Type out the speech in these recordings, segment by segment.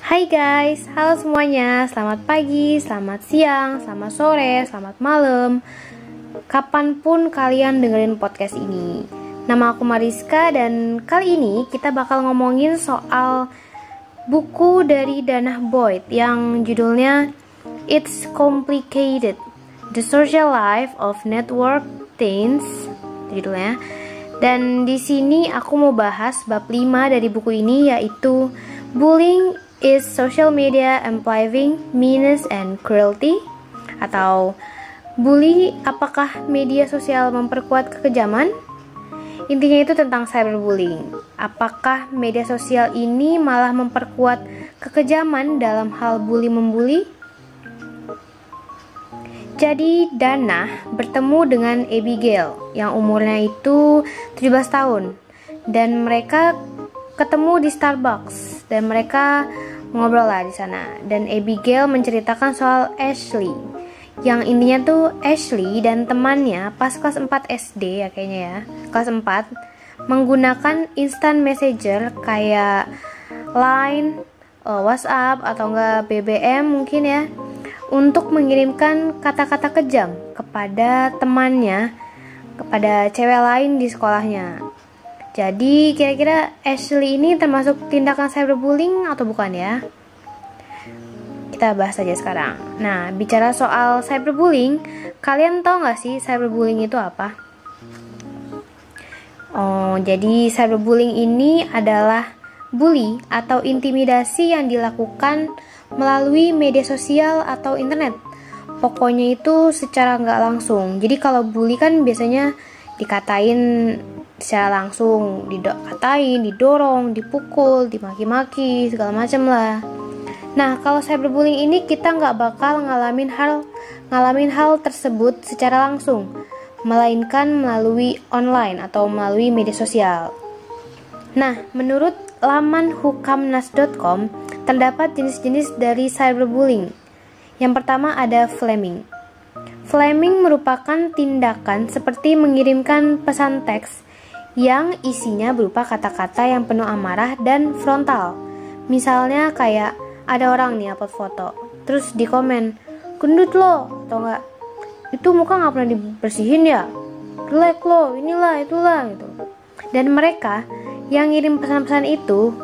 Hai guys, halo semuanya. Selamat pagi, selamat siang, selamat sore, selamat malam. Kapanpun kalian dengerin podcast ini. Nama aku Mariska dan kali ini kita bakal ngomongin soal buku dari Danah Boyd yang judulnya It's Complicated, The Social Life of Network Teens, judulnya. Dan di sini aku mau bahas bab 5 dari buku ini, yaitu Bullying is Social Media Amplifying Meanness and Cruelty, atau bully, apakah media sosial memperkuat kekejaman? Intinya itu tentang cyberbullying. Apakah media sosial ini malah memperkuat kekejaman dalam hal bully-membuli? Jadi Danah bertemu dengan Abigail yang umurnya itu 17 tahun, dan mereka ketemu di Starbucks dan mereka ngobrol lah di sana. Dan Abigail menceritakan soal Ashley, yang intinya tuh Ashley dan temannya pas kelas 4 SD ya kayaknya ya, kelas 4, menggunakan instant messenger kayak Line, WhatsApp atau enggak BBM mungkin ya, untuk mengirimkan kata-kata kejam kepada temannya, kepada cewek lain di sekolahnya. Jadi kira-kira Ashley ini termasuk tindakan cyberbullying atau bukan ya? Kita bahas aja sekarang. Nah, bicara soal cyberbullying, kalian tahu gak sih cyberbullying itu apa? Jadi cyberbullying ini adalah bully atau intimidasi yang dilakukan melalui media sosial atau internet. Pokoknya itu secara nggak langsung. Jadi kalau bully kan biasanya dikatain secara langsung, dikatain, didorong, dipukul, dimaki-maki, segala macam lah. Nah, kalau cyberbullying ini kita nggak bakal ngalamin hal tersebut secara langsung, melainkan melalui online atau melalui media sosial. Nah, menurut laman hukamnas.com terdapat jenis-jenis dari cyberbullying. Yang pertama ada flaming. Flaming merupakan tindakan seperti mengirimkan pesan teks yang isinya berupa kata-kata yang penuh amarah dan frontal. Misalnya kayak ada orang nih upload foto, terus di komen, "Gendut lo," atau enggak, "Itu muka nggak pernah dibersihin ya, jelek lo, inilah itulah," gitu. Dan mereka yang ngirim pesan-pesan itu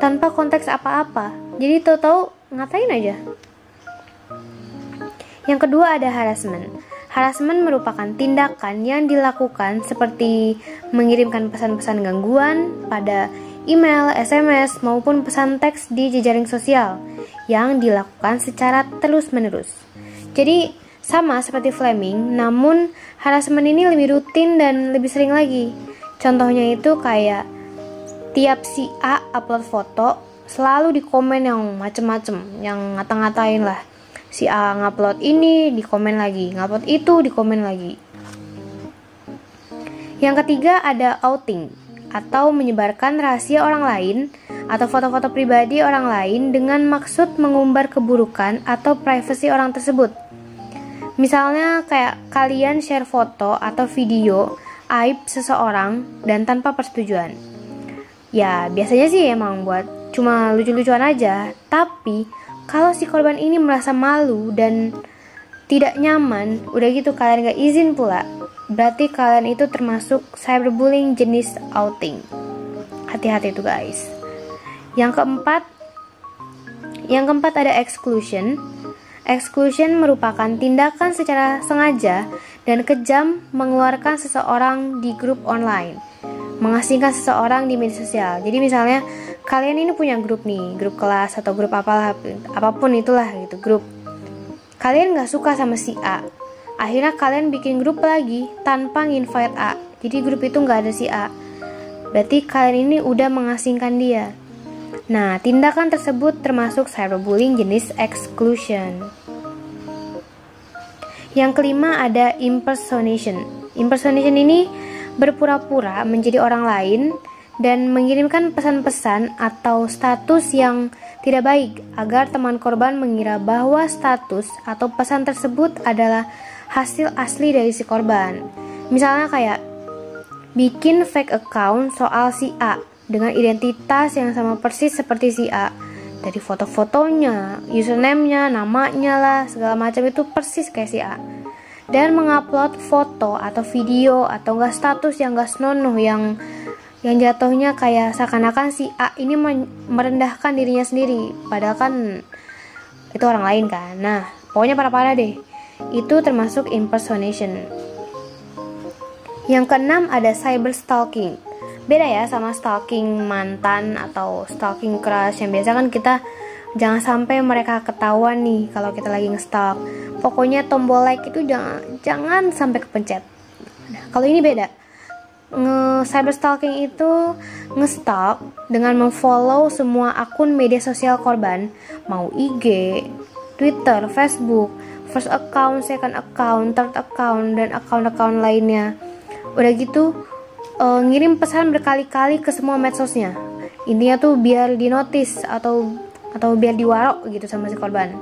tanpa konteks apa-apa, jadi tahu-tahu ngatain aja. Yang kedua ada harassment. Harassment merupakan tindakan yang dilakukan seperti mengirimkan pesan-pesan gangguan pada email, SMS, maupun pesan teks di jejaring sosial yang dilakukan secara terus-menerus. Jadi sama seperti flaming, namun harassment ini lebih rutin dan lebih sering lagi. Contohnya itu kayak tiap si A upload foto, selalu di komen yang macem-macem, yang ngata-ngatain lah. Si A ngupload ini, di komen lagi, ngupload itu, di komen lagi. Yang ketiga ada outing, atau menyebarkan rahasia orang lain atau foto-foto pribadi orang lain dengan maksud mengumbar keburukan atau privasi orang tersebut. Misalnya kayak kalian share foto atau video aib seseorang dan tanpa persetujuan. Ya, biasanya sih emang buat cuma lucu-lucuan aja, tapi kalau si korban ini merasa malu dan tidak nyaman, udah gitu kalian gak izin pula, berarti kalian itu termasuk cyberbullying jenis outing. Hati-hati tuh guys. Yang keempat ada exclusion. Exclusion merupakan tindakan secara sengaja dan kejam mengeluarkan seseorang di grup online, mengasingkan seseorang di media sosial. Jadi misalnya kalian ini punya grup nih, grup kelas atau grup apalah, apapun itulah gitu, grup. Kalian gak suka sama si A, akhirnya kalian bikin grup lagi tanpa nginvite A. Jadi grup itu gak ada si A, berarti kalian ini udah mengasingkan dia. Nah, tindakan tersebut termasuk cyberbullying jenis exclusion. Yang kelima ada impersonation. Impersonation ini berpura-pura menjadi orang lain dan mengirimkan pesan-pesan atau status yang tidak baik agar teman korban mengira bahwa status atau pesan tersebut adalah hasil asli dari si korban. Misalnya kayak bikin fake account soal si A dengan identitas yang sama persis seperti si A, Dari foto-fotonya, username-nya, namanya lah, segala macam itu persis kayak si A. Dan mengupload foto atau video atau enggak status yang enggak senonoh, yang jatuhnya kayak seakan-akan si A ini merendahkan dirinya sendiri, padahal kan itu orang lain kan. Nah, pokoknya parah-parah deh. Itu termasuk impersonation. Yang keenam ada cyber stalking. Beda ya sama stalking mantan atau stalking crush, yang biasa kan kita jangan sampai mereka ketahuan nih kalau kita lagi nge-stalk. Pokoknya tombol like itu jangan sampai kepencet. Nah, kalau ini beda. Cyber stalking itu nge-stalk dengan memfollow semua akun media sosial korban, mau IG, Twitter, Facebook, first account, second account, third account, dan account-account lainnya. Udah gitu ngirim pesan berkali-kali ke semua medsosnya. Intinya tuh biar dinotis atau biar diwarok gitu sama si korban,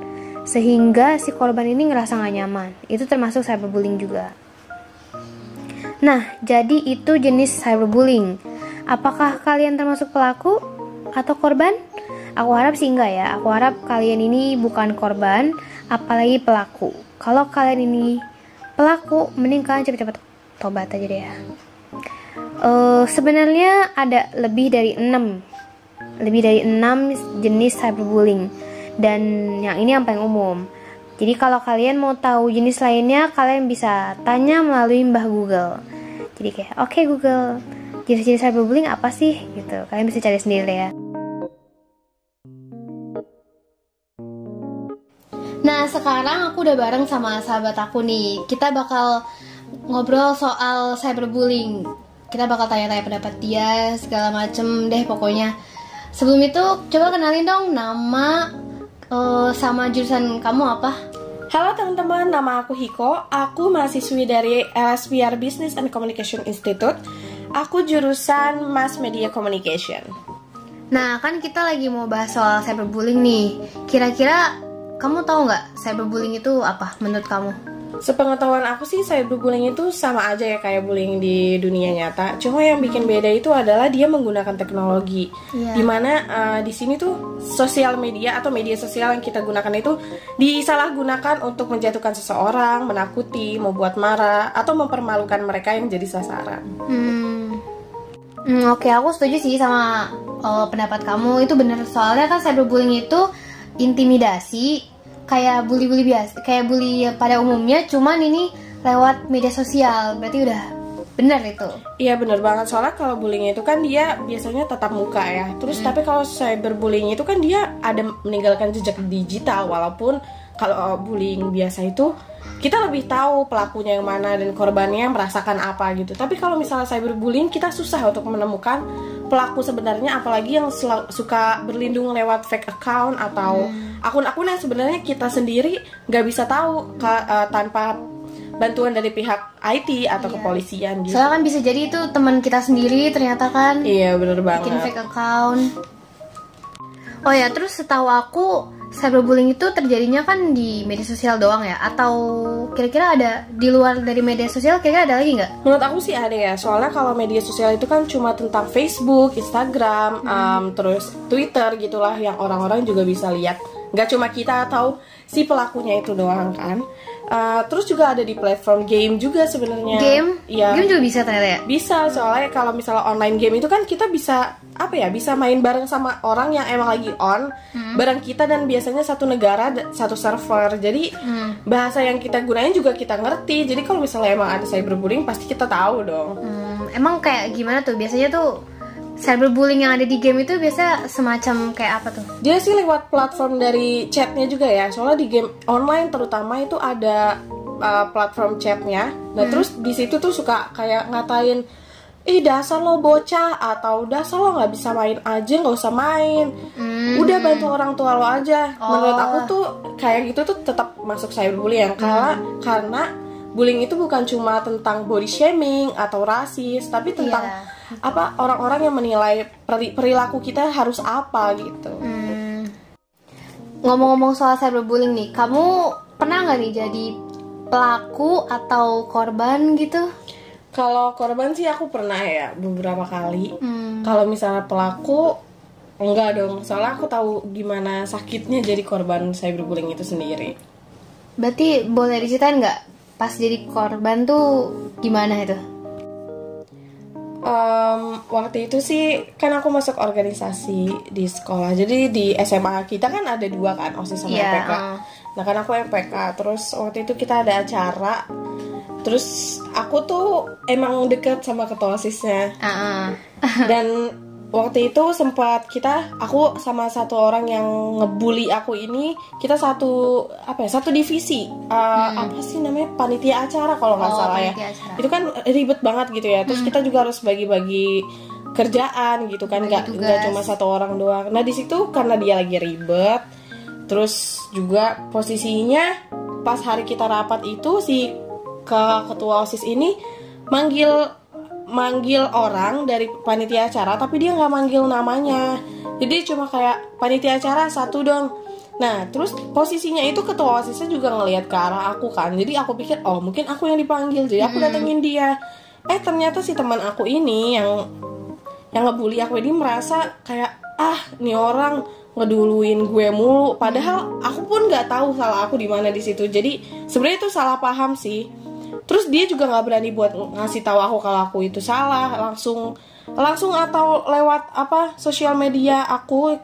sehingga si korban ini ngerasa gak nyaman. Itu termasuk cyberbullying juga. Nah, jadi itu jenis cyberbullying. Apakah kalian termasuk pelaku atau korban? Aku harap sih enggak ya. Aku harap kalian ini bukan korban, apalagi pelaku. Kalau kalian ini pelaku, mending kalian cepet-cepet tobat aja deh ya. Sebenarnya ada lebih dari 6 jenis cyberbullying, dan yang ini yang paling umum. Jadi kalau kalian mau tahu jenis lainnya, kalian bisa tanya melalui Mbah Google. Jadi kayak, oke Google, jenis-jenis cyberbullying apa sih gitu. Kalian bisa cari sendiri ya. Nah, sekarang aku udah bareng sama sahabat aku nih. Kita bakal ngobrol soal cyberbullying. Kita bakal tanya-tanya pendapat dia, segala macem deh pokoknya. Sebelum itu, coba kenalin dong nama sama jurusan kamu apa? Halo teman-teman, nama aku Hiko. Aku mahasiswi dari LSPR Business and Communication Institute. Aku jurusan Mass Media Communication. Nah, kan kita lagi mau bahas soal cyberbullying nih. Kira-kira kamu tahu nggak cyberbullying itu apa menurut kamu? Sepengetahuan aku sih, cyberbullying itu sama aja ya kayak bullying di dunia nyata. Cuma yang bikin beda itu adalah dia menggunakan teknologi. Dimana di sini tuh sosial media atau media sosial yang kita gunakan itu disalahgunakan untuk menjatuhkan seseorang, menakuti, membuat marah, atau mempermalukan mereka yang jadi sasaran. Oke, aku setuju sih sama pendapat kamu. Itu benar, soalnya kan cyberbullying itu intimidasi, kayak bully biasa, kayak bully pada umumnya, cuman ini lewat media sosial. Berarti udah benar itu. Iya benar banget, soalnya kalau bullying itu kan dia biasanya tatap muka ya. Terus tapi kalau cyberbullying itu kan dia ada meninggalkan jejak digital. Walaupun kalau bullying biasa itu kita lebih tahu pelakunya yang mana dan korbannya merasakan apa gitu. Tapi kalau misalnya cyberbullying, kita susah untuk menemukan pelaku sebenarnya, apalagi yang suka berlindung lewat fake account atau akun-akun yang sebenarnya kita sendiri nggak bisa tahu tanpa bantuan dari pihak IT atau kepolisian gitu. Soalnya kan bisa jadi itu teman kita sendiri ternyata kan. Iya bener banget. Bikin fake account. Oh ya, terus setahu aku cyberbullying itu terjadinya kan di media sosial doang ya? Atau kira-kira ada di luar dari media sosial, kira-kira ada lagi nggak? Menurut aku sih ada ya, soalnya kalau media sosial itu kan cuma tentang Facebook, Instagram, terus Twitter gitulah yang orang-orang juga bisa lihat. Nggak cuma kita tahu si pelakunya itu doang kan. Terus juga ada di platform game juga sebenarnya. Game? Ya. Game juga bisa ternyata ya? Bisa, soalnya kalau misalnya online game itu kan kita bisa bisa main bareng sama orang yang emang lagi on bareng kita, dan biasanya satu negara, satu server. Jadi bahasa yang kita gunain juga kita ngerti. Jadi kalau misalnya emang ada cyberbullying pasti kita tahu dong. Emang kayak gimana tuh? Biasanya tuh cyberbullying yang ada di game itu biasa semacam kayak apa tuh? Dia sih lewat platform dari chatnya juga ya. Soalnya di game online terutama itu ada platform chatnya. Nah terus di situ tuh suka kayak ngatain, ih dasar lo bocah, atau dasar lo nggak bisa main aja, nggak usah main, udah bantu orang tua lo aja. Menurut aku tuh kayak gitu tuh tetap masuk cyberbullying, karena bullying itu bukan cuma tentang body shaming atau rasis, tapi tentang orang-orang yang menilai perilaku kita harus apa gitu. Ngomong-ngomong soal cyberbullying nih, kamu pernah nggak nih jadi pelaku atau korban gitu? Kalau korban sih aku pernah ya beberapa kali. Kalau misalnya pelaku Enggak dong, soalnya aku tahu gimana sakitnya jadi korban cyberbullying itu sendiri. Berarti boleh diceritain nggak pas jadi korban tuh gimana itu? Waktu itu sih kan aku masuk organisasi di sekolah. Jadi di SMA kita kan ada 2 kan, OSIS sama MPK. Nah kan aku MPK. Terus waktu itu kita ada acara. Terus aku tuh emang deket sama ketua OSISnya. Dan waktu itu sempat aku sama satu orang yang ngebully aku ini, kita satu divisi, apa sih namanya, panitia acara kalau nggak salah ya. Acara. Itu kan ribet banget gitu ya. Terus kita juga harus bagi-bagi kerjaan gitu kan, nggak cuma satu orang doang. Nah di situ karena dia lagi ribet, terus juga posisinya pas hari kita rapat itu si ketua OSIS ini manggil orang dari panitia acara, tapi dia nggak manggil namanya. Jadi cuma kayak panitia acara 1 dong. Nah terus posisinya itu ketua OSISnya juga ngelihat ke arah aku kan. Jadi aku pikir mungkin aku yang dipanggil. Jadi aku datengin dia. Ternyata si teman aku ini yang ngebully aku ini merasa kayak nih orang ngeduluin gue mulu. Padahal aku pun nggak tahu salah aku di mana di situ. Jadi sebenarnya itu salah paham sih. Terus dia juga nggak berani buat ngasih tahu aku kalau aku itu salah, langsung atau lewat sosial media aku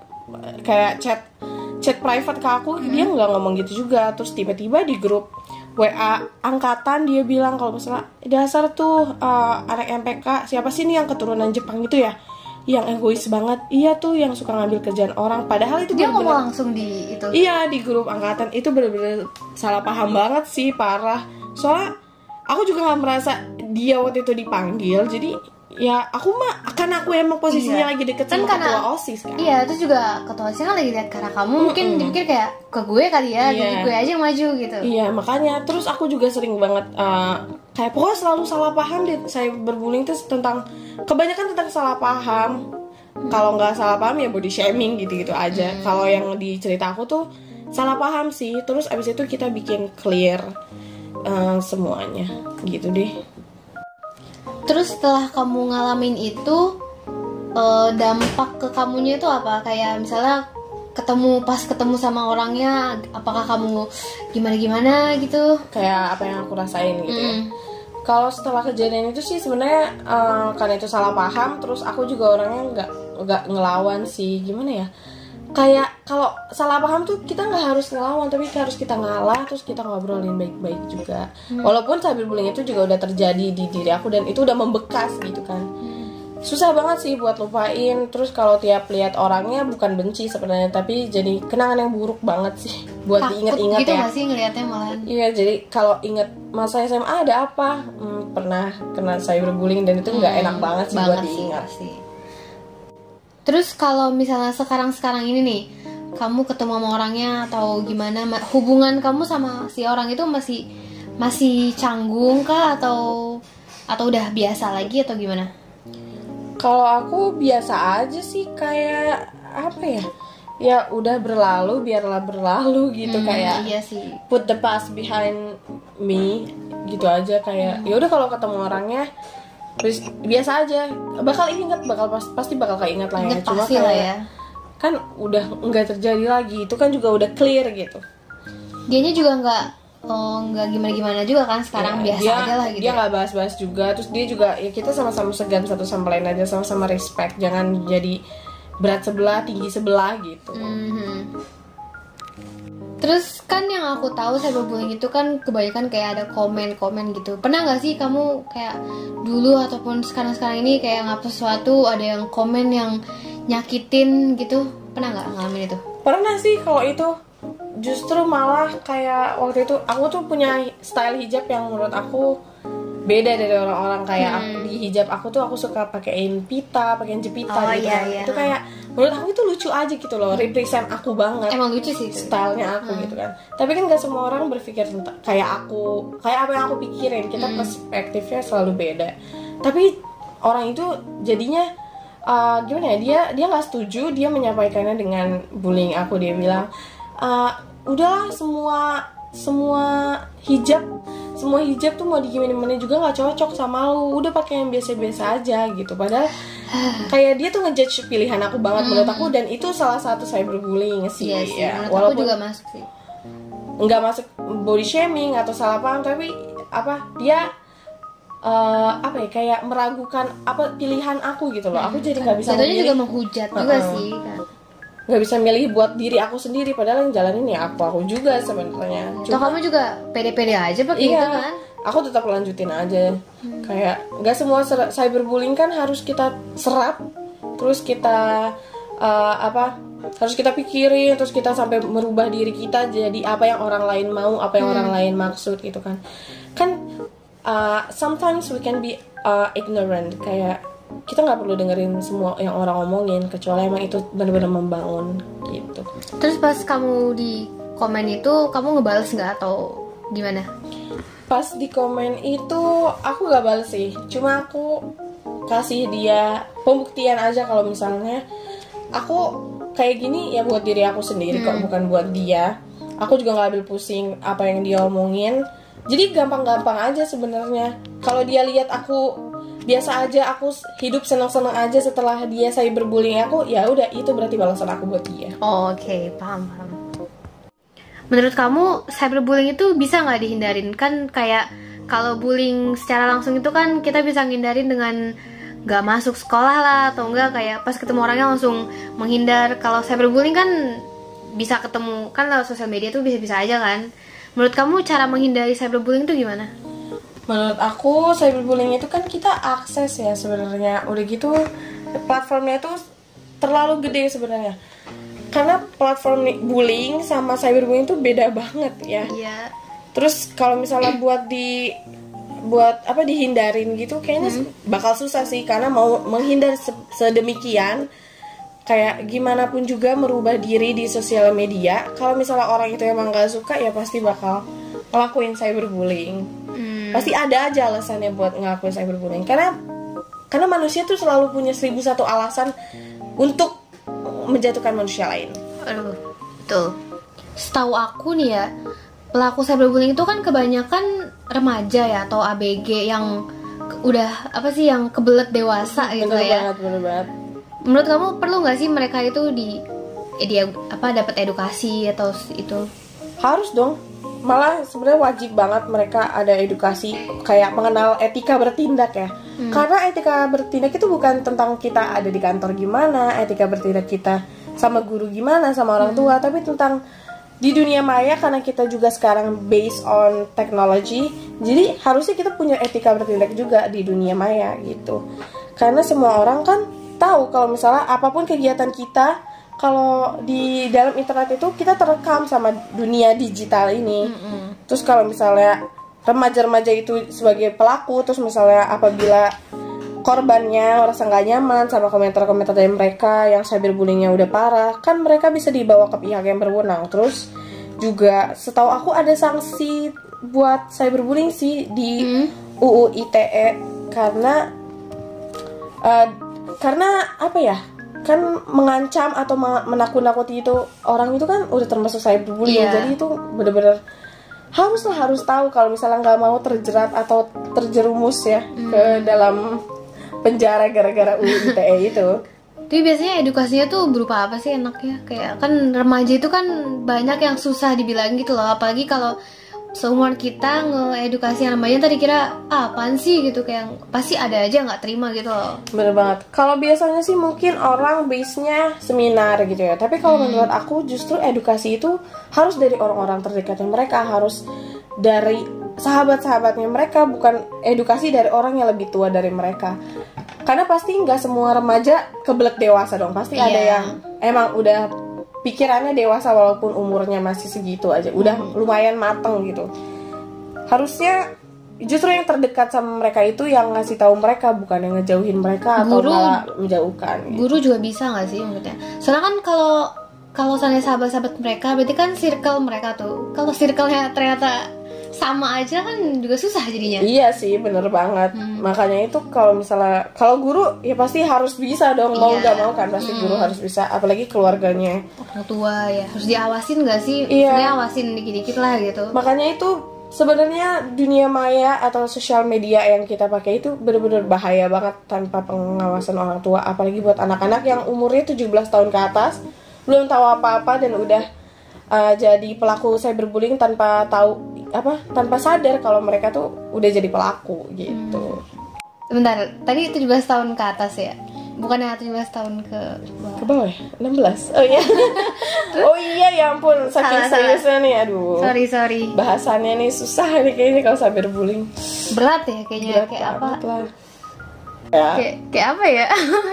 kayak chat private ke aku, dia nggak ngomong gitu juga. Terus tiba-tiba di grup WA angkatan dia bilang kalau misalnya dasar tuh anak MPK siapa sih nih yang keturunan Jepang itu ya, yang egois banget, iya tuh yang suka ngambil kerjaan orang. Padahal itu dia ngomong langsung di itu. Iya di grup angkatan. Itu bener-bener salah paham banget sih, parah. Soalnya aku juga gak merasa dia waktu itu dipanggil. Jadi ya aku karena aku emang posisinya lagi deket sama ketua OSIS kan. Iya, itu juga ketua OSIS kan lagi lihat karena kamu mungkin dipikir kayak ke gue kali ya, jadi gue aja yang maju gitu. Iya, makanya terus aku juga sering banget kayak pokoknya selalu salah paham deh. Saya berbullying tuh kebanyakan tentang salah paham. Kalau nggak salah paham ya body shaming gitu-gitu aja. Kalau yang di cerita aku tuh salah paham sih. Terus abis itu kita bikin clear semuanya gitu deh. Terus setelah kamu ngalamin itu dampak ke kamunya itu apa? Kayak misalnya pas ketemu sama orangnya, apakah kamu gimana gitu? Kayak apa yang aku rasain gitu ya. Kalau setelah kejadian itu sih sebenarnya karena itu salah paham, terus aku juga orangnya nggak ngelawan sih, gimana ya? Kayak kalau salah paham tuh kita nggak harus ngelawan, tapi harus kita ngalah, terus kita ngobrolin baik-baik juga. Walaupun cyberbullying itu juga udah terjadi di diri aku dan itu udah membekas gitu kan. Susah banget sih buat lupain. Terus kalau tiap lihat orangnya bukan benci sebenarnya, tapi jadi kenangan yang buruk banget sih buat diingat-ingat gitu ya. Takut gitu ngeliatnya malah. Iya, jadi kalau inget masa SMA ada apa, pernah kena cyberbullying dan itu nggak enak banget sih buat diingat. Terus kalau misalnya sekarang ini nih, kamu ketemu sama orangnya atau gimana, hubungan kamu sama si orang itu masih canggung kah atau udah biasa lagi atau gimana? Kalau aku biasa aja sih, kayak apa ya? Ya udah berlalu, biarlah berlalu gitu, kayak iya sih. Put the past behind me gitu aja, kayak ya udah kalau ketemu orangnya biasa aja, pasti bakal keinget lah ya. Cuma kayak ya. Kan udah nggak terjadi lagi, itu kan juga udah clear gitu. Dianya juga nggak gimana juga kan sekarang, biasa aja lah gitu. Dia nggak bahas-bahas juga, terus dia juga ya kita sama-sama segan satu sama lain aja, sama-sama respect, jangan jadi berat sebelah tinggi sebelah gitu. Terus kan yang aku tahu cyberbullying itu kan kebanyakan kayak ada komen-komen gitu. Pernah nggak sih kamu kayak dulu ataupun sekarang ini kayak ngapa sesuatu ada yang komen yang nyakitin gitu? Pernah nggak ngalamin itu? Pernah sih. Kalau itu justru malah kayak waktu itu aku tuh punya style hijab yang menurut aku beda dari orang-orang. Kayak di hijab aku tuh aku suka pakein pita, pakein jepita gitu. Iya. Itu kayak menurut aku itu lucu aja gitu loh, represent aku banget. Emang lucu sih stylenya aku gitu kan. Tapi kan gak semua orang berpikir tentang kayak aku, kayak apa yang aku pikirin. Kita perspektifnya selalu beda. Tapi orang itu jadinya gimana ya, dia nggak setuju, dia menyampaikannya dengan bullying aku. Dia bilang udahlah, semua hijab tuh mau digimana-gimana juga nggak cocok sama lu, udah pakai yang biasa-biasa aja gitu. Padahal kayak dia tuh ngejudge pilihan aku banget menurut aku, dan itu salah satu cyberbullying sih. Iya sih, ya. menurut Walaupun aku juga masuk sih. nggak masuk body shaming atau salah paham, tapi dia apa ya, kayak meragukan apa pilihan aku gitu loh. Aku jadi nggak bisa Jatuhnya juga memilih, menghujat juga sih kan. nggak bisa milih buat diri aku sendiri, padahal yang jalanin ya aku juga sebenarnya. Atau kamu juga pede-pede aja pakai Iya, itu kan. aku tetap lanjutin aja. Kayak nggak semua cyberbullying kan harus kita serap, terus kita harus kita pikirin, terus kita sampai merubah diri kita jadi apa yang orang lain mau, apa yang orang lain maksud gitu kan. Sometimes we can be ignorant, kayak kita nggak perlu dengerin semua yang orang omongin kecuali emang itu benar-benar membangun gitu. Terus pas kamu di komen itu kamu ngebales nggak atau gimana? Pas di komen itu aku gak bales sih, cuma aku kasih dia pembuktian aja kalau misalnya aku kayak gini ya buat diri aku sendiri kok, bukan buat dia. Aku juga gak ambil pusing apa yang dia omongin, jadi gampang-gampang aja sebenarnya. Kalau dia lihat aku biasa aja, aku hidup senang-senang aja setelah dia cyberbullying aku, ya udah itu berarti balasan aku buat dia. Oke, paham. Menurut kamu cyberbullying itu bisa nggak dihindarin? Kan kayak kalau bullying secara langsung itu kan kita bisa ngindarin dengan nggak masuk sekolah lah, atau enggak kayak pas ketemu orangnya langsung menghindar. Kalau cyberbullying kan bisa ketemu, kan lewat sosial media tuh bisa-bisa aja kan. Menurut kamu cara menghindari cyberbullying itu gimana? Menurut aku cyberbullying itu kan kita akses ya sebenarnya. Udah gitu platformnya itu terlalu gede sebenarnya. Karena platform bullying sama cyberbullying itu beda banget ya. Iya. Terus kalau misalnya buat dihindarin gitu kayaknya bakal susah sih, karena mau menghindar sedemikian kayak gimana pun juga merubah diri di sosial media. Kalau misalnya orang itu emang gak suka ya pasti bakal ngelakuin cyberbullying. Pasti ada aja alasannya buat ngelakuin cyberbullying. Karena manusia tuh selalu punya 1001 alasan untuk menjatuhkan manusia lain. Aduh, betul. Setahu aku nih ya, pelaku cyberbullying itu kan kebanyakan remaja ya atau ABG yang udah yang kebelet dewasa gitu ya. Bener banget. Menurut kamu perlu nggak sih mereka itu dapat edukasi atau itu? Harus dong. Malah sebenarnya wajib banget mereka ada edukasi kayak mengenal etika bertindak ya. Karena etika bertindak itu bukan tentang kita ada di kantor gimana, etika bertindak kita sama guru gimana, sama orang tua, tapi tentang di dunia maya, karena kita juga sekarang based on technology. Jadi harusnya kita punya etika bertindak juga di dunia maya gitu. Karena semua orang kan tahu kalau misalnya apapun kegiatan kita, kalau di dalam internet itu kita terekam sama dunia digital ini. Terus kalau misalnya remaja-remaja itu sebagai pelaku, terus misalnya apabila korbannya merasa nggak nyaman sama komentar-komentar dari mereka yang cyberbullyingnya udah parah, kan mereka bisa dibawa ke pihak yang berwenang. Terus juga setahu aku ada sanksi buat cyberbullying sih di UU ITE, karena apa ya, kan mengancam atau menakut-nakuti itu orang itu kan udah termasuk cyberbullying. Jadi itu bener-bener harus tahu kalau misalnya nggak mau terjerat atau terjerumus ya ke dalam penjara gara-gara UU ITE itu. Tapi biasanya edukasinya tuh berupa apa sih enaknya? Kayak kan remaja itu kan banyak yang susah dibilang gitu loh, apalagi kalau seumur kita ngeedukasi yang remaja tadi kira apaan sih gitu, kayak pasti ada aja nggak terima gitu loh. Bener banget. Kalau biasanya sih mungkin orang base-nya seminar gitu ya, tapi kalau menurut aku justru edukasi itu harus dari orang-orang terdekatnya mereka, harus dari sahabat-sahabatnya mereka, bukan edukasi dari orang yang lebih tua dari mereka. Karena pasti nggak semua remaja kebelet dewasa dong, pasti ada yang emang udah pikirannya dewasa walaupun umurnya masih segitu aja, udah lumayan mateng gitu. Harusnya justru yang terdekat sama mereka itu yang ngasih tahu mereka, bukan yang ngejauhin mereka atau malah menjauhkan gitu. Guru juga bisa nggak sih maksudnya? Soalnya kan kalau soalnya sahabat-sahabat mereka berarti kan circle mereka tuh, kalau circle-nya ternyata sama aja kan juga susah jadinya. Iya sih, bener banget. Makanya itu kalau misalnya kalau guru ya pasti harus bisa dong, mau nggak mau kan pasti guru harus bisa, apalagi keluarganya orang tua ya harus diawasin nggak sih? Iya. Sebenarnya awasin dikit-dikit lah gitu. Makanya itu sebenarnya dunia maya atau sosial media yang kita pakai itu benar-benar bahaya banget tanpa pengawasan orang tua, apalagi buat anak-anak yang umurnya 17 tahun ke atas, belum tahu apa-apa dan udah jadi pelaku cyberbullying tanpa sadar kalau mereka tuh udah jadi pelaku gitu. Bentar, tadi 17 tahun ke atas ya? Bukannya 17 tahun ke bawah ya? 16? Oh iya. Oh iya, ya ampun, saking seriusnya nih, aduh. Sorry. Bahasannya nih susah nih kayaknya kalau cyberbullying. Berat ya kayaknya. Berat kayak apa? Lah. Kayak apa ya?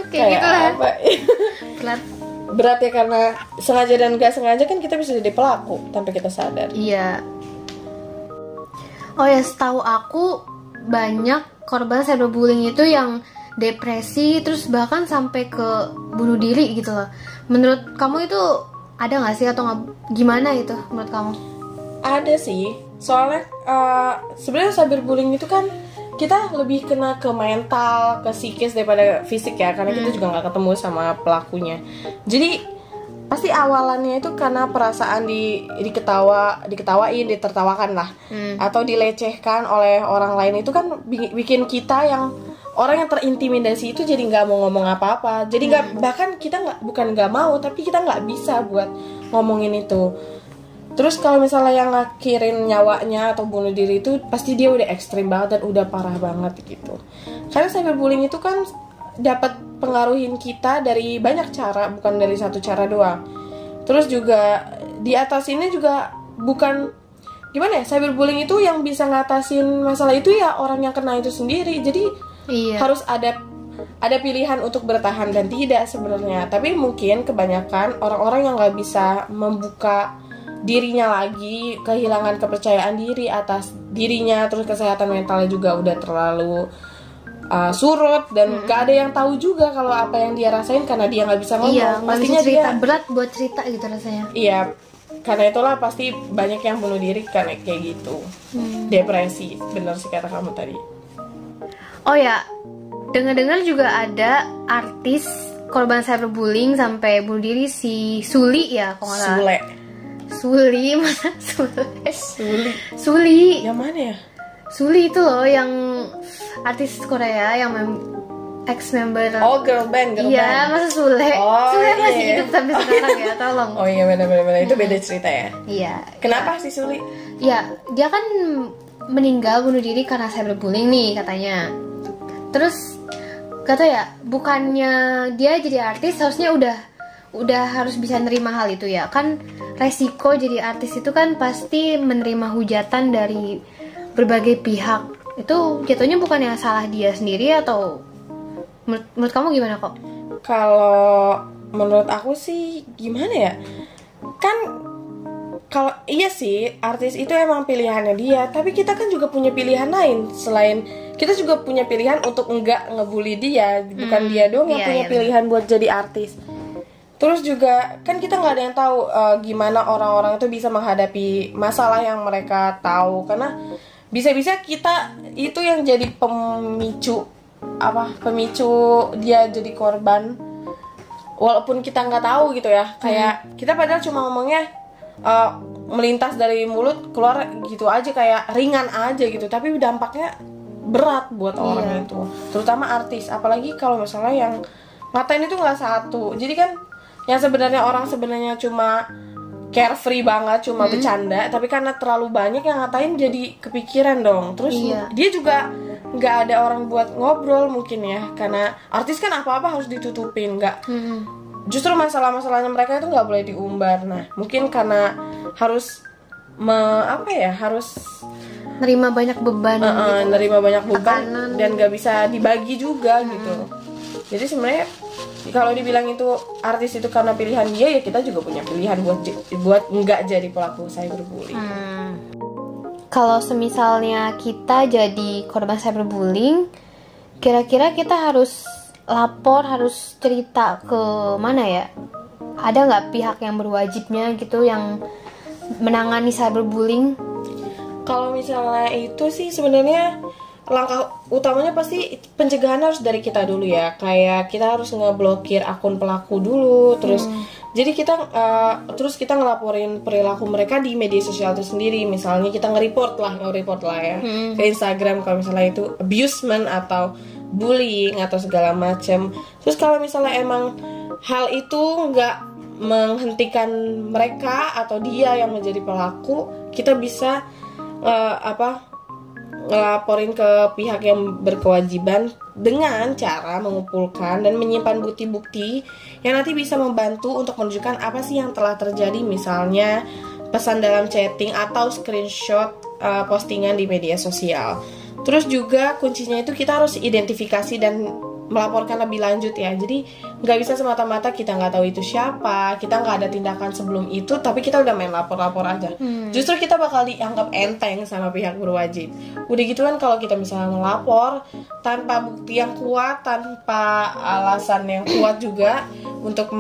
kayak gitu lah. Berat ya, karena sengaja dan gak sengaja kan kita bisa jadi pelaku tanpa kita sadar. Iya. Oh ya, setahu aku banyak korban cyberbullying itu yang depresi, terus bahkan sampai ke bunuh diri gitu loh. Menurut kamu itu ada nggak sih, atau gimana itu menurut kamu? Ada sih, soalnya sebenarnya cyberbullying itu kan kita lebih kena ke mental, ke psikis daripada fisik ya, karena kita juga nggak ketemu sama pelakunya. Jadi pasti awalannya itu karena perasaan diketawain, ditertawakan lah, atau dilecehkan oleh orang lain. Itu kan bikin kita yang orang yang terintimidasi itu jadi nggak mau ngomong apa-apa. Jadi bahkan kita bukan nggak mau, tapi kita nggak bisa buat ngomongin itu. Terus kalau misalnya yang ngakhirin nyawanya atau bunuh diri itu pasti dia udah ekstrim banget dan udah parah banget gitu. Karena cyberbullying itu kan dapat pengaruhin kita dari banyak cara, bukan dari satu cara doang. Terus juga di atas ini juga bukan gimana ya, cyberbullying itu yang bisa ngatasin masalah itu ya orang yang kena itu sendiri. Jadi harus ada pilihan untuk bertahan dan tidak sebenarnya. Tapi mungkin kebanyakan orang-orang yang nggak bisa membuka dirinya lagi, kehilangan kepercayaan diri atas dirinya, terus kesehatan mentalnya juga udah terlalu surut dan gak ada yang tahu juga kalau apa yang dia rasain karena dia nggak bisa ngomong. Iya, pastinya cerita berat buat cerita gitu rasanya. Iya, karena itulah pasti banyak yang bunuh diri karena kayak gitu. Depresi, benar sih kata kamu tadi. Oh ya, dengar-dengar juga ada artis korban cyberbullying sampai bunuh diri, si Suli ya, kalau nggak salah. Suli, mana Suli? Yang mana ya? Suli itu loh, yang artis Korea yang ex-member. Oh, girl band. Iya, masa Sule? Sule masih hidup sampai sekarang ya, tolong. Oh iya, benar. Itu beda cerita ya. Iya. Kenapa sih Suli? Iya, dia kan meninggal bunuh diri karena cyberbullying nih katanya. Terus kata ya, bukannya dia jadi artis harusnya udah harus bisa nerima hal itu ya. Kan resiko jadi artis itu kan pasti menerima hujatan dari berbagai pihak. Itu jatuhnya bukannya salah dia sendiri, atau menurut kamu gimana kok? Kalau menurut aku sih gimana ya? Kan kalau iya sih, artis itu emang pilihannya dia, tapi kita kan juga punya pilihan lain. Selain kita juga punya pilihan untuk enggak ngebully dia, bukan dia doang yang punya pilihan buat jadi artis. Terus juga kan kita nggak ada yang tahu gimana orang-orang itu bisa menghadapi masalah yang mereka tahu, karena bisa-bisa kita itu yang jadi pemicu dia jadi korban, walaupun kita nggak tahu gitu ya. Kayak kita padahal cuma ngomongnya melintas dari mulut keluar gitu aja, kayak ringan aja gitu, tapi dampaknya berat buat orang itu, terutama artis. Apalagi kalau misalnya yang ngatain itu nggak satu, jadi kan yang sebenarnya orang sebenarnya cuma carefree banget, cuma bercanda, tapi karena terlalu banyak yang ngatain jadi kepikiran dong. Terus dia juga nggak ada orang buat ngobrol mungkin ya, karena artis kan apa-apa harus ditutupin, nggak justru masalah-masalahnya mereka itu nggak boleh diumbar. Nah, mungkin karena harus harus nerima banyak beban, nerima banyak beban dan nggak bisa dibagi juga gitu. Jadi sebenarnya kalau dibilang itu artis itu karena pilihan dia, ya kita juga punya pilihan buat nggak jadi pelaku cyberbullying. Kalau semisalnya kita jadi korban cyberbullying, kira-kira kita harus lapor, harus cerita ke mana ya? Ada nggak pihak yang berwajibnya gitu yang menangani cyberbullying? Kalau misalnya itu sih sebenarnya langkah utamanya pasti pencegahan harus dari kita dulu ya. Kayak kita harus ngeblokir akun pelaku dulu, terus jadi kita terus kita ngelaporin perilaku mereka di media sosial itu sendiri. Misalnya kita nge-report lah ya ke Instagram kalau misalnya itu abusement atau bullying atau segala macam. Terus kalau misalnya emang hal itu nggak menghentikan mereka atau dia yang menjadi pelaku, kita bisa ngelaporin ke pihak yang berkewajiban dengan cara mengumpulkan dan menyimpan bukti-bukti yang nanti bisa membantu untuk menunjukkan apa sih yang telah terjadi, misalnya pesan dalam chatting atau screenshot postingan di media sosial. Terus juga kuncinya itu kita harus identifikasi dan melaporkan lebih lanjut ya. Jadi nggak bisa semata-mata kita nggak tahu itu siapa, kita nggak ada tindakan sebelum itu, tapi kita udah main lapor-lapor aja. Justru kita bakal dianggap enteng sama pihak berwajib. Udah gitu kan kalau kita misalnya melapor tanpa bukti yang kuat, tanpa alasan yang kuat juga untuk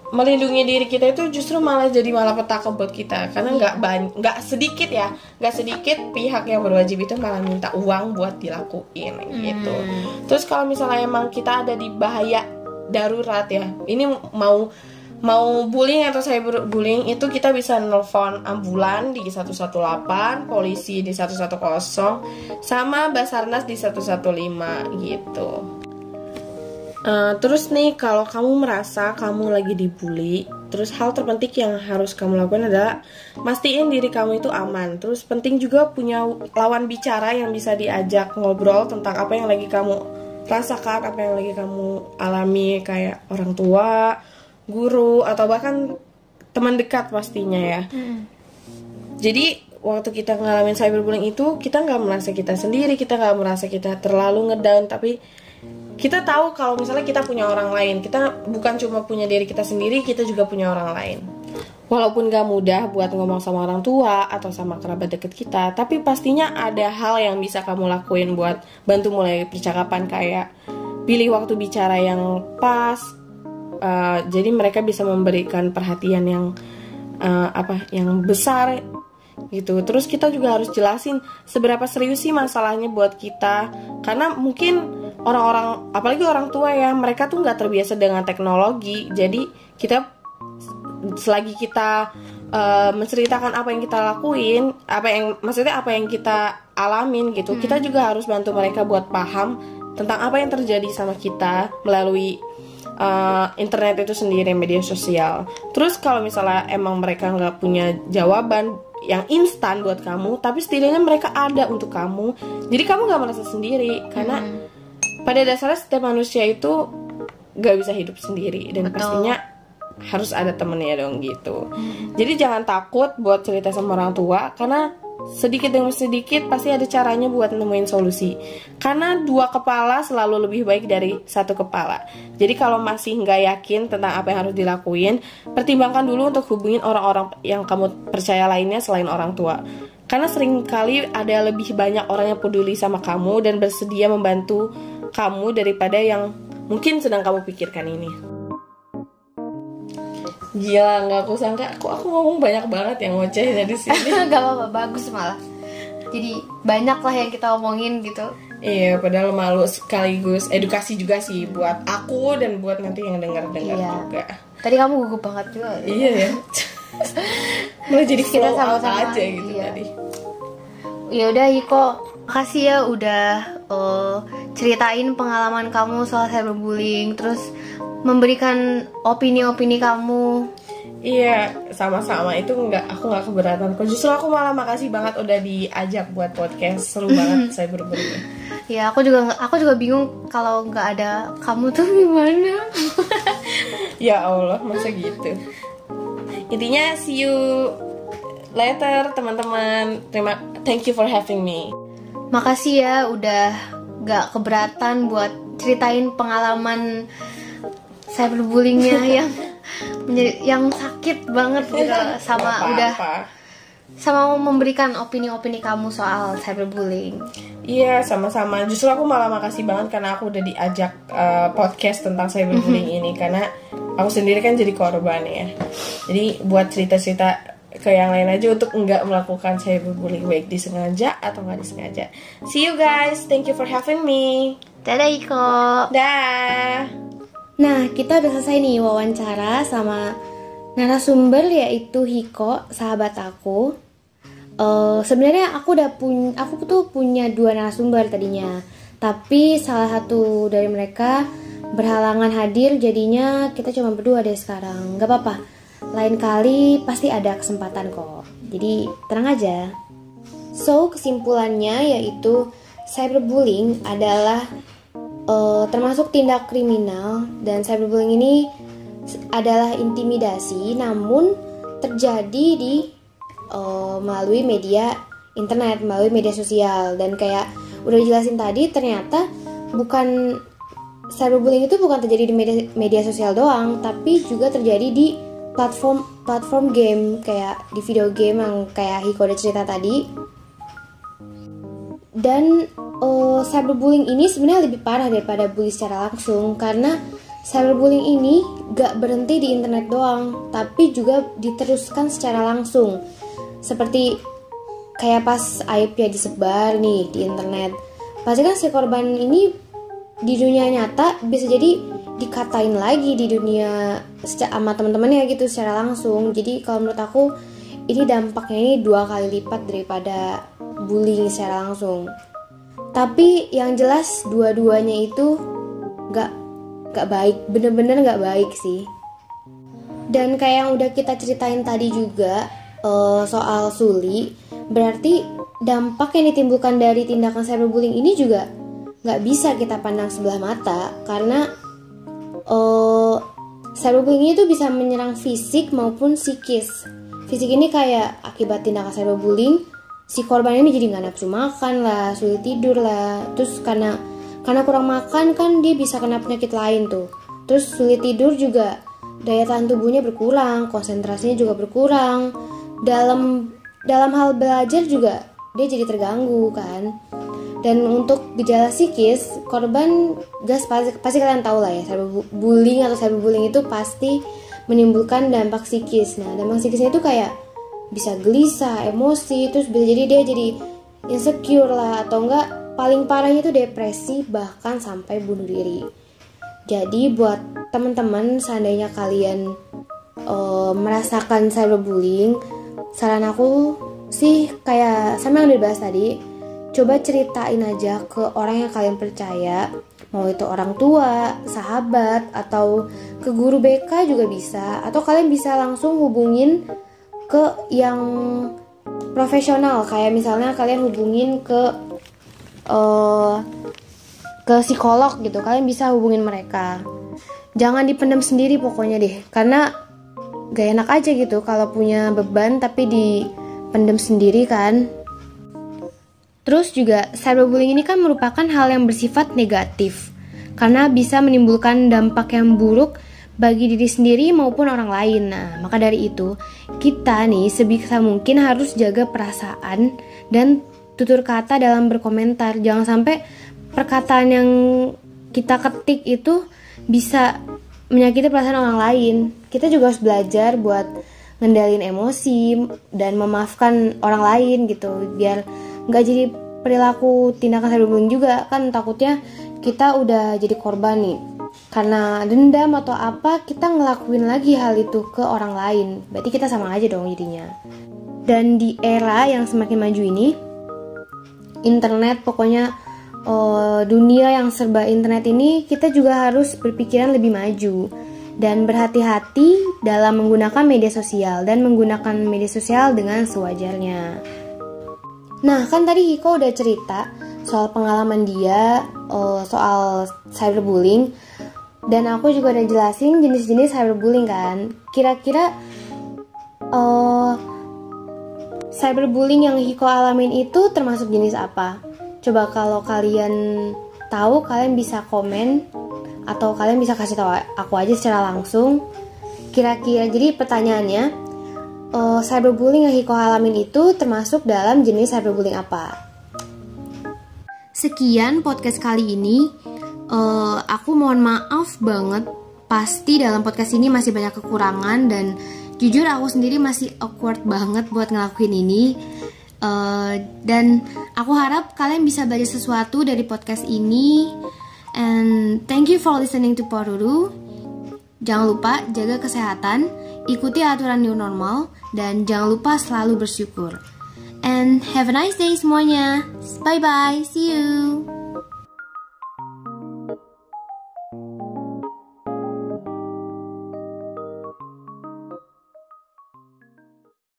melindungi diri kita, itu justru malah jadi malapetaka buat kita, karena nggak sedikit pihak yang berwajib itu malah minta uang buat dilakuin gitu. Terus kalau misalnya emang kita ada di bahaya darurat ya, ini mau bullying atau cyberbullying, itu kita bisa nelfon ambulan di 118, polisi di 110, sama Basarnas di 115 gitu. Terus nih, kalau kamu merasa kamu lagi dibully, terus hal terpenting yang harus kamu lakukan adalah mastiin diri kamu itu aman. Terus penting juga punya lawan bicara yang bisa diajak ngobrol tentang apa yang lagi kamu rasakan, apa yang lagi kamu alami, kayak orang tua, guru, atau bahkan teman dekat pastinya ya. Jadi waktu kita ngalamin cyberbullying itu, kita nggak merasa kita sendiri, kita nggak merasa kita terlalu ngedown, tapi kita tahu kalau misalnya kita punya orang lain. Kita bukan cuma punya diri kita sendiri, kita juga punya orang lain. Walaupun gak mudah buat ngomong sama orang tua atau sama kerabat deket kita, tapi pastinya ada hal yang bisa kamu lakuin buat bantu mulai percakapan, kayak pilih waktu bicara yang pas. Jadi mereka bisa memberikan perhatian yang yang besar gitu. Terus kita juga harus jelasin seberapa serius sih masalahnya buat kita, karena mungkin orang-orang, apalagi orang tua ya, mereka tuh nggak terbiasa dengan teknologi. Jadi kita selagi kita menceritakan apa yang kita lakuin, apa yang kita alamin gitu, kita juga harus bantu mereka buat paham tentang apa yang terjadi sama kita melalui internet itu sendiri, media sosial. Terus kalau misalnya emang mereka nggak punya jawaban yang instan buat kamu, tapi setidaknya mereka ada untuk kamu, jadi kamu nggak merasa sendiri, karena pada dasarnya setiap manusia itu gak bisa hidup sendiri, dan pastinya harus ada temennya dong gitu. Jadi jangan takut buat cerita sama orang tua, karena sedikit demi sedikit pasti ada caranya buat nemuin solusi. Karena 2 kepala selalu lebih baik dari 1 kepala. Jadi kalau masih nggak yakin tentang apa yang harus dilakuin, pertimbangkan dulu untuk hubungin orang-orang yang kamu percaya lainnya selain orang tua. Karena seringkali ada lebih banyak orang yang peduli sama kamu dan bersedia membantu kamu daripada yang mungkin sedang kamu pikirkan ini. Gila, nggak aku sangka aku ngomong banyak banget yang ngocehnya di sini. Gak apa-apa, bagus malah. Jadi banyak lah yang kita omongin gitu. Iya, padahal malu sekaligus edukasi juga sih buat aku dan buat nanti yang dengar-dengar juga. Tadi kamu gugup banget juga. Iya ya. Mulai jadi kita flow out sama-sama aja gitu tadi. Ya udah Iko, makasih ya udah ceritain pengalaman kamu soal cyberbullying, terus memberikan opini-opini kamu. Iya, sama-sama. Itu aku nggak keberatan kok. Justru aku malah makasih banget udah diajak buat podcast. Seru banget cyberbullying. Ya, aku juga bingung kalau nggak ada kamu tuh gimana. Ya Allah, masa gitu. Intinya see you later teman-teman. Thank you for having me. Makasih ya udah nggak keberatan buat ceritain pengalaman cyberbullyingnya yang sakit banget gitu, sama sama memberikan opini-opini kamu soal cyberbullying. Iya, sama-sama. Justru aku malah makasih banget karena aku udah diajak podcast tentang cyberbullying ini, karena aku sendiri kan jadi korban ya. Jadi buat cerita-cerita ke yang lain aja untuk nggak melakukan cyberbullying, baik disengaja atau nggak disengaja. See you guys, thank you for having me. Dadah Iko. Dah. Nah, kita udah selesai nih wawancara sama narasumber, yaitu Hiko, sahabat aku. Sebenarnya aku tuh punya 2 narasumber tadinya, tapi salah satu dari mereka berhalangan hadir, jadinya kita cuma berdua deh sekarang. Gak apa-apa, lain kali pasti ada kesempatan kok. Jadi tenang aja. So, kesimpulannya yaitu cyberbullying adalah termasuk tindak kriminal, dan cyberbullying ini adalah intimidasi, namun terjadi di melalui media internet, melalui media sosial. Dan kayak udah dijelasin tadi, ternyata cyberbullying itu bukan terjadi di media sosial doang, tapi juga terjadi di platform game, kayak di video game yang kayak Hiko udah cerita tadi. Dan cyberbullying ini sebenarnya lebih parah daripada bully secara langsung, karena cyberbullying ini gak berhenti di internet doang, tapi juga diteruskan secara langsung. Seperti kayak pas aibnya disebar nih di internet, pasti kan si korban ini di dunia nyata bisa jadi dikatain lagi di dunia sama teman-temannya gitu secara langsung. Jadi kalau menurut aku ini dampaknya ini 2 kali lipat daripada bullying secara langsung. Tapi yang jelas dua-duanya itu gak baik, bener-bener gak baik sih. Dan kayak yang udah kita ceritain tadi juga soal Suli, berarti dampak yang ditimbulkan dari tindakan cyberbullying ini juga gak bisa kita pandang sebelah mata, karena cyberbullying itu bisa menyerang fisik maupun psikis. Fisik ini kayak akibat tindakan cyberbullying, si korban ini jadi gak nafsu makan lah, sulit tidur lah. Terus karena kurang makan kan dia bisa kena penyakit lain tuh. Terus sulit tidur juga, daya tahan tubuhnya berkurang, konsentrasinya juga berkurang. Dalam hal belajar juga dia jadi terganggu kan. Dan untuk gejala psikis, korban pasti kalian tahu lah ya, cyberbullying atau cyberbullying itu pasti menimbulkan dampak psikis. Nah, dampak psikisnya itu kayak bisa gelisah, emosi, terus bisa jadi dia jadi insecure lah, atau enggak paling parahnya itu depresi, bahkan sampai bunuh diri. Jadi buat teman-teman, seandainya kalian merasakan cyberbullying, saran aku sih kayak sama yang dibahas tadi, coba ceritain aja ke orang yang kalian percaya, mau itu orang tua, sahabat, atau ke guru BK juga bisa, atau kalian bisa langsung hubungin ke yang profesional, kayak misalnya kalian hubungin ke psikolog gitu, kalian bisa hubungin mereka. Jangan dipendam sendiri pokoknya deh, karena gak enak aja gitu kalau punya beban tapi dipendam sendiri kan. Terus juga cyberbullying ini kan merupakan hal yang bersifat negatif, karena bisa menimbulkan dampak yang buruk bagi diri sendiri maupun orang lain. Nah, maka dari itu kita nih sebisa mungkin harus jaga perasaan dan tutur kata dalam berkomentar. Jangan sampai perkataan yang kita ketik itu bisa menyakiti perasaan orang lain. Kita juga harus belajar buat ngendalin emosi dan memaafkan orang lain gitu, biar nggak jadi perilaku tindakan cyberbullying juga. Kan takutnya kita udah jadi korban nih, karena dendam atau apa kita ngelakuin lagi hal itu ke orang lain, berarti kita sama aja dong jadinya. Dan di era yang semakin maju ini, internet pokoknya dunia yang serba internet ini, kita juga harus berpikiran lebih maju dan berhati-hati dalam menggunakan media sosial dan menggunakan media sosial dengan sewajarnya. Nah, kan tadi Hiko udah cerita soal pengalaman dia soal cyberbullying, dan aku juga udah jelasin jenis-jenis cyberbullying kan. Kira-kira cyberbullying yang Hiko alamin itu termasuk jenis apa? Coba kalau kalian tahu, kalian bisa komen atau kalian bisa kasih tahu aku aja secara langsung. Kira-kira, jadi pertanyaannya, cyberbullying yang Hiko alamin itu termasuk dalam jenis cyberbullying apa? Sekian podcast kali ini. Aku mohon maaf banget, pasti dalam podcast ini masih banyak kekurangan dan Jujur aku sendiri masih awkward banget buat ngelakuin ini. Dan aku harap kalian bisa belajar sesuatu dari podcast ini. And thank you for listening to Poruru. Jangan lupa jaga kesehatan, ikuti aturan new normal, dan jangan lupa selalu bersyukur. And have a nice day semuanya. Bye bye, see you.